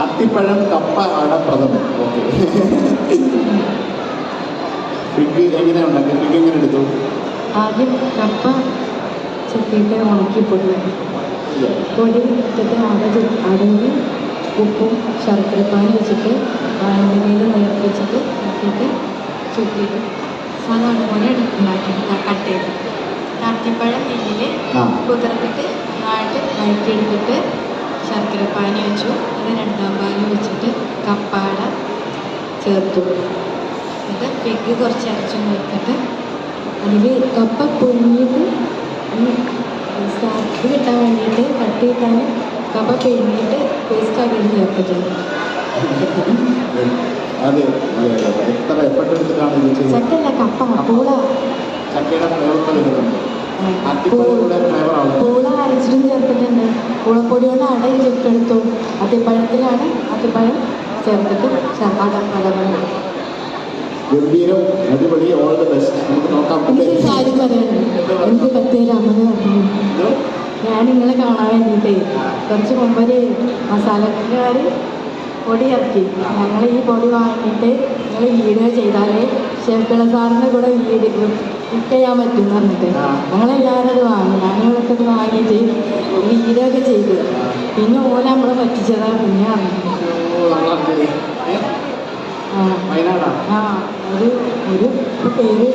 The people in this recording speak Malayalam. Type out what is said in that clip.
അത്തിപ്പഴം കപ്പ അട പ്രഥമൻ. ഓക്കെ. ഫിഗ് എങ്ങനെ ഉണ്ടാക്കി? ഫിഗ് എങ്ങനെ എടുത്തു? ആദ്യം കപ്പ ചെത്തിയിട്ട് ഉണക്കി പൊടി ഇട്ടിട്ട് അടങ്ങി ഉപ്പും ശർക്കരപ്പാനി വെച്ചിട്ട് വാഴയിലയിൽ നേർപ്പിച്ചിട്ട് ആക്കിയിട്ട് ചുറ്റിയിട്ട് സാധാരണ പോലെ ഉണ്ടാക്കിയിട്ട് കട്ട് ചെയ്ത് അത്തിപ്പഴം നെല്ലിൽ കുതിർത്തിട്ട് നന്നായിട്ട് വഴറ്റിയെടുത്തിട്ട് ശർക്കരപ്പാനി വെച്ചു. അത് രണ്ടാം പാല് വെച്ചിട്ട് കപ്പാട ചേർത്തു. എന്നിട്ട് ഫിഗ് കുറച്ച് അരച്ചു നിർത്തിട്ട് അതിൽ കപ്പ പുഴുങ്ങിയിട്ട് സ്റ്റാർട്ട് കിട്ടാൻ വേണ്ടിയിട്ട് കട്ട് കിട്ടാൻ കപ്പ പിഴുങ്ങിയിട്ട് പേസ്റ്റാക്കിയിട്ട് ചേർത്തിട്ടുണ്ട്. ചക്കല്ല കപ്പ പൂള. പൂള അരച്ചിട്ടും ചേർത്തിട്ടുണ്ട്. പൂളപ്പൊടി കൊണ്ട് അടയും ചുട്ടെടുത്തു. അത്തിപ്പഴത്തിലാണ് അത്തിപ്പഴം ചേർത്തിട്ട് അടപടപട. ഗംഭീരം, അടിപൊളി, ഓൾ ദ ബെസ്റ്റ്. നമുക്ക് നോക്കാം. എനിക്ക് കാര്യം പറയാനുണ്ട്. എനിക്ക് പറ്റിയൊരു അമ്മന് പറഞ്ഞു. ഞാൻ നിങ്ങളെ കാണാൻ വേണ്ടിയിട്ടേ കുറച്ച് മുമ്പൊരു മസാലക്കാർ പൊടി ഇറക്കി. ഞങ്ങൾ ഈ പൊടി വാങ്ങിയിട്ട് നിങ്ങൾ വീഡിയോ ചെയ്താലേ ഷെഫിള സാറിൻ്റെ കൂടെ കുക്ക് ചെയ്യാൻ പറ്റും എന്ന് പറഞ്ഞിട്ട് ഞങ്ങളെല്ലാവരും അത് വാങ്ങി. ഞാനിവിടൊക്കെ അത് വാങ്ങിയിട്ട് വീഡിയോ ഒക്കെ ചെയ്തു. പിന്നെ ഓല നമ്മളെ പറ്റിച്ചതാ. പിന്നെ അറിഞ്ഞു ഒരു പേര്